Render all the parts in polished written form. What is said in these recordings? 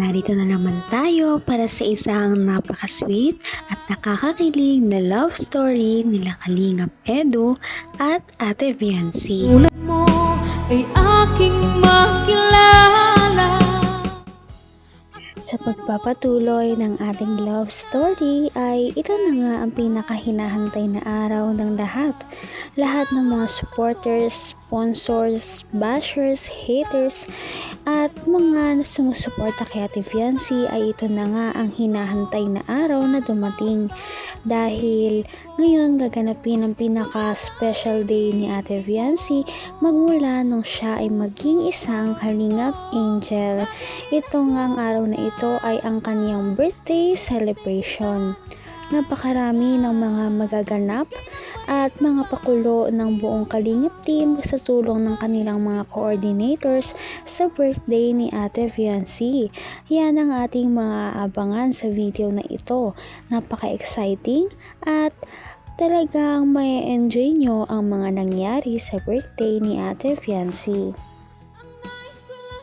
Narito na naman tayo para sa isang napaka-sweet at nakakakilig na love story nila Kalingap Edu at Ate Viancy. Tulad mo ay aking makilala. Sa pagpapatuloy ng ating love story ay ito na nga ang pinakahinahantay na araw ng lahat. Lahat ng mga supporters, sponsors, bashers, haters, at mga sumusuporta kay Ate Viancy ay ito na nga ang hinahantay na araw na dumating. Dahil ngayon gaganapin ang pinaka-special day ni Ate Viancy magmula nung siya ay maging isang Kalingap Angel. Ito nga ang araw na ito ay ang kaniyang birthday celebration. Napakarami ng mga magaganap at mga pakulo ng buong Kalingap team sa tulong ng kanilang mga coordinators sa birthday ni Ate Viancy. Yan ang ating mga abangan sa video na ito. Napaka-exciting at talagang may enjoy nyo ang mga nangyari sa birthday ni Ate Viancy.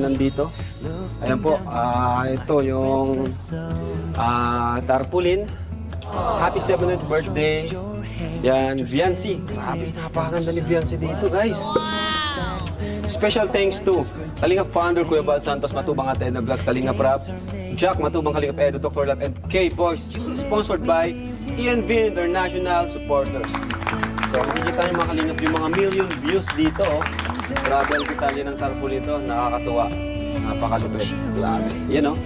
Nandito, ayan po, ito yung tarpaulin. Happy 7th birthday. Yan, Viancy. Grabe, napakaganda ni Viancy dito, guys. Special thanks to Kalingap founder Kuya Bal Santos, Matubang Ate Edna Vlogs, Kalingap Rap, Jack Matubang, Kalingap Edu, Dr. Love, and K-Boys. Sponsored by ENV International Supporters. So, makikita nyo mga Kalingap yung mga million views dito. Grabe ang kita nyo ng tarpaulin ito. Nakakatuwa. Napakalupit. Grabe. Yan o.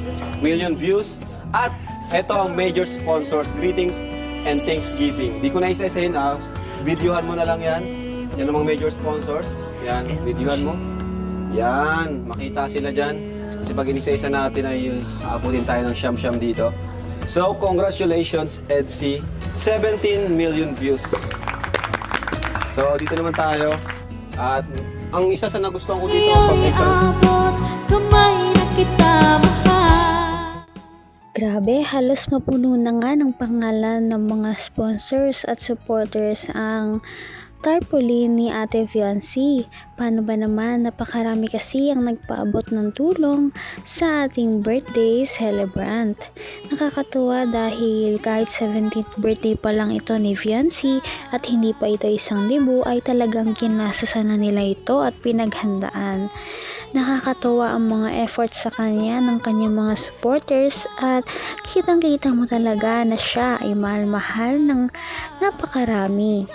Million views. At ito ang major sponsors. Greetings and Thanksgiving. Di ko na isa-isahin. Videohan mo na lang yan. Yan ang mga major sponsors. Yan. Videohan mo. Yan. Makita sila dyan. Kasi pag inisa-isa natin ay aabutin tayo ng siyam-siyam dito. So, congratulations, EDC. 17 million views. So, dito naman tayo. At ang isa sa nagustuhan ko dito Iabot kamay na kita mahal. Grabe, halos mapuno na nga ng pangalan ng mga sponsors at supporters ang tarpaulin ni Ate Viancy. Paano ba naman, napakarami kasi ang nagpaabot ng tulong sa ating birthday celebrant. Nakakatuwa dahil kahit 17th birthday pa lang ito ni Viancy at hindi pa ito isang libo ay talagang kinasusan na nila ito at pinaghandaan. Nakakatuwa ang mga efforts sa kanya ng kanyang mga supporters at kitang-kita mo talaga na siya ay mahal-mahal ng napakarami.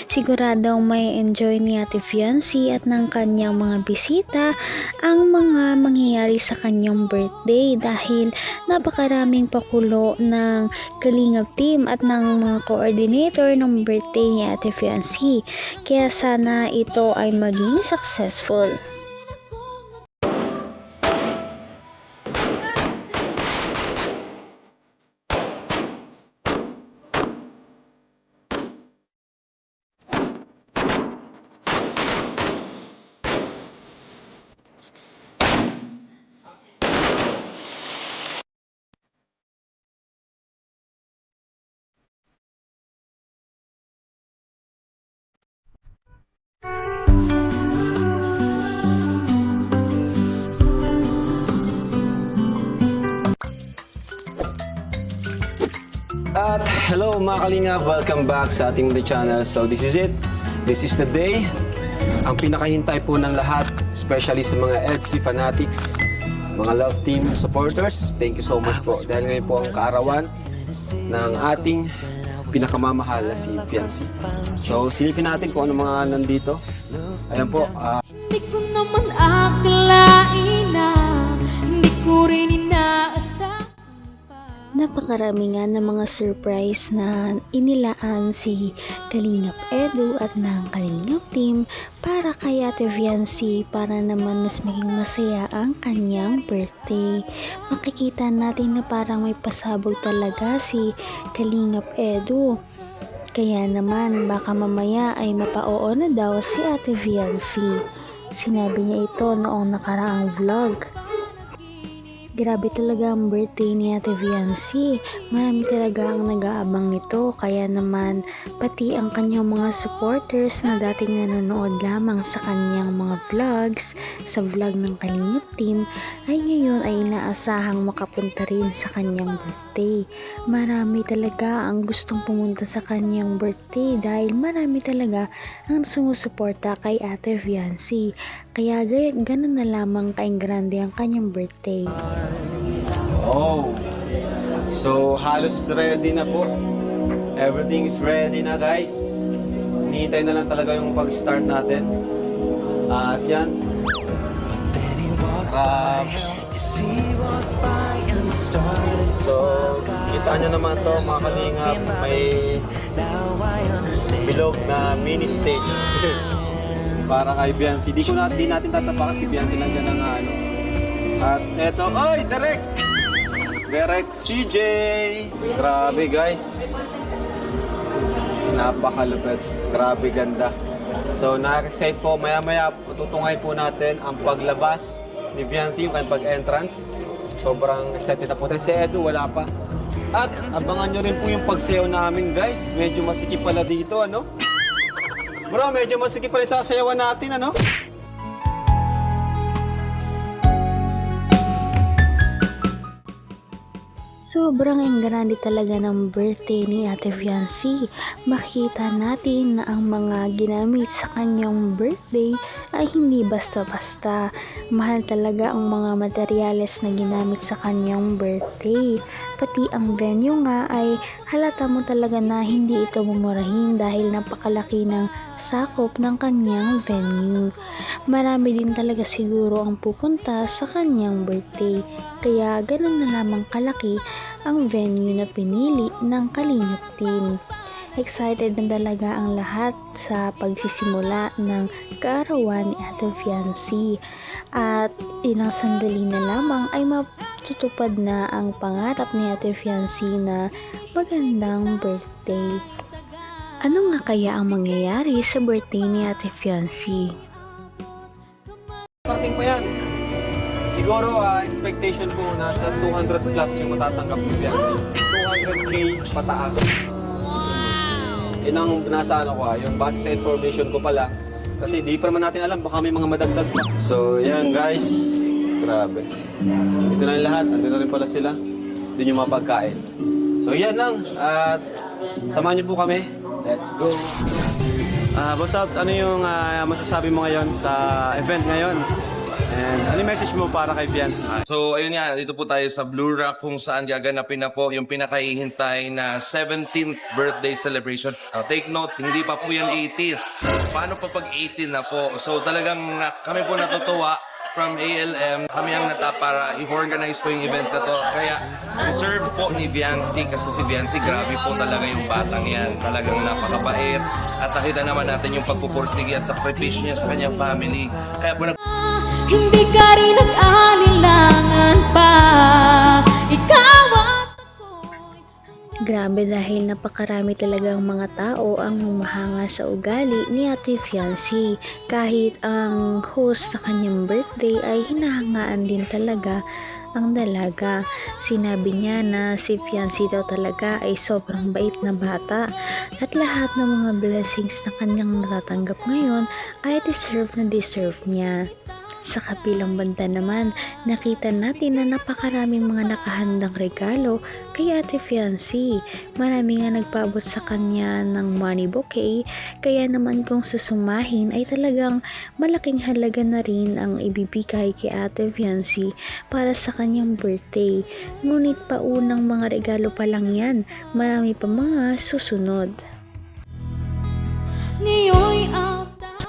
Siguradong may enjoy ni Ate Viancy at ng kanyang mga bisita ang mga mangyayari sa kanyang birthday dahil napakaraming pakulo ng Kalingap team at ng mga coordinator ng birthday ni Ate Viancy. Kaya sana ito ay maging successful. At hello mga Kalingap, welcome back sa ating channel. So this is it. This is the day. Ang pinakahintay po ng lahat, especially sa mga EDC fanatics, mga love team supporters. Thank you so much po. Dahil ngayon po ang kaarawan ng ating pinakamamahal na si Viancy. So silipin natin kung ano mga nandito. Ayan po. Hindi ko naman akalain na hindi ko rin inaasahan. Napakarami nga ng mga surprise na inilaan si Kalingap Edu at ng Kalingap team para kay Ate Viancy para naman mas maging masaya ang kanyang birthday. Makikita natin na parang may pasabog talaga si Kalingap Edu. Kaya naman baka mamaya ay mapa-oo na daw si Ate Viancy. Sinabi niya ito noong nakaraang vlog. Grabe talaga ang birthday ni Ate Viancy. Marami talaga ang nag-aabang nito. Kaya naman, pati ang kanyang mga supporters na dating nanonood lamang sa kanyang mga vlogs, sa vlog ng Kalingap Team, ay ngayon ay inaasahang makapunta rin sa kanyang birthday. Marami talaga ang gustong pumunta sa kanyang birthday dahil marami talaga ang sumusuporta kay Ate Viancy. Kaya ganun na lamang kaingrande ang kanyang birthday. Oh, so halos ready na po. Everything is ready na, guys. Hinihintay na lang talaga yung pag-start natin. At yan. So, kita nyo naman to mga kalingap. May bilog na mini stage. Para kay Viancy. Di natin tatapakan si Viancy nandiyan ng ano. At eto, oy, Derek CJ! Grabe guys. Napakalupit. Grabe ganda. So, na-excite po. Maya-maya, tutungay po natin ang paglabas ni Viancy, yung kanyang pag-entrance. Sobrang excited na po. Si Edu, wala pa. At abangan nyo rin po yung pagsayaw namin guys. Medyo masikip pala dito, ano? Bro, medyo masikip pala yung sasayawan natin, ano? Sobrang engrande talaga ng birthday ni Ate Viancy. Makita natin na ang mga ginamit sa kanyang birthday ay hindi basta-basta. Mahal talaga ang mga materyales na ginamit sa kanyang birthday. Pati ang venue nga ay halata mo talaga na hindi ito mumurahin dahil napakalaki ng sakop ng kanyang venue. Marami din talaga siguro ang pupunta sa kanyang birthday. Kaya ganun na lamang kalaki ang venue na pinili ng Kalingap Team. Excited na talaga ang lahat sa pagsisimula ng kaarawan ni Ate Viancy. At ilang sandali na lamang ay matutupad na ang pangarap ni Ate Viancy na magandang birthday. Ano nga kaya ang mangyayari sa birthday ni Ate Viancy? Parting pa yan. Siguro, expectation ko nasa 200 plus yung matatanggap ni Viancy. 200k pataas. Yun ang nasa ano ko, yung base sa information ko pala. Kasi di pa naman natin alam, baka may mga madagdag pa. So, yan guys. Grabe. Dito na yung lahat. Andito na rin pala sila. Doon yung mga pagkain. So, yan lang. At samahan niyo po kami. Let's go! Boss Abs, ano yung masasabi mo ngayon sa event ngayon? And ano yung message mo para kay Viancy? So ayun nga, dito po tayo sa Blue Rock kung saan gaganapin na po yung pinakahihintay na 17th birthday celebration. Take note, hindi pa po yan 18th. Paano pa pag 18 na po? So talagang kami po natutuwa from ALM. Kami ang para i-organize po yung event na to. Kaya deserve po ni Viancy kasi si Viancy grabe po talaga yung batang yan. Talagang napakabait. At nakita naman natin yung pagpupursige at sakripisyo niya sa kanyang family. Kaya po Hindi ka rin nag-alilangan pa. Ikaw at ako'y Grabe dahil napakarami talagang mga tao ang humahanga sa ugali ni Ate Viancy. Kahit ang host sa kanyang birthday ay hinahangaan din talaga ang dalaga. Sinabi niya na si Viancy daw talaga ay sobrang bait na bata at lahat ng mga blessings na kanyang natatanggap ngayon ay deserve na deserve niya. Sa kabilang banda naman, nakita natin na napakaraming mga nakahandang regalo kay Ate Viancy. Marami nga nagpaabot sa kanya ng money bouquet, kaya naman kung susumahin ay talagang malaking halaga na rin ang ibibigay kay Ate Viancy para sa kanyang birthday. Ngunit paunang mga regalo pa lang yan, marami pa mga susunod. ngayon'y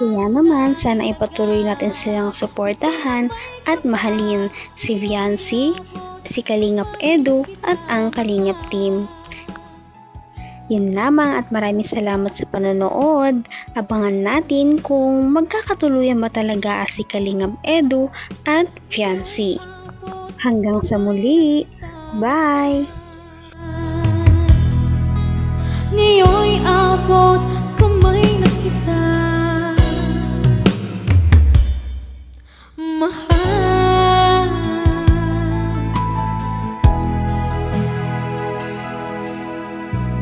Kaya naman, sana ipatuloy natin silang suportahan at mahalin si Viancy, si Kalingap Edu at ang Kalingap Team. Yun lamang at maraming salamat sa panonood. Abangan natin kung magkakatuluyan ba talaga si Kalingap Edu at Viancy. Hanggang sa muli. Bye! ngayon'y abot kamay na kita.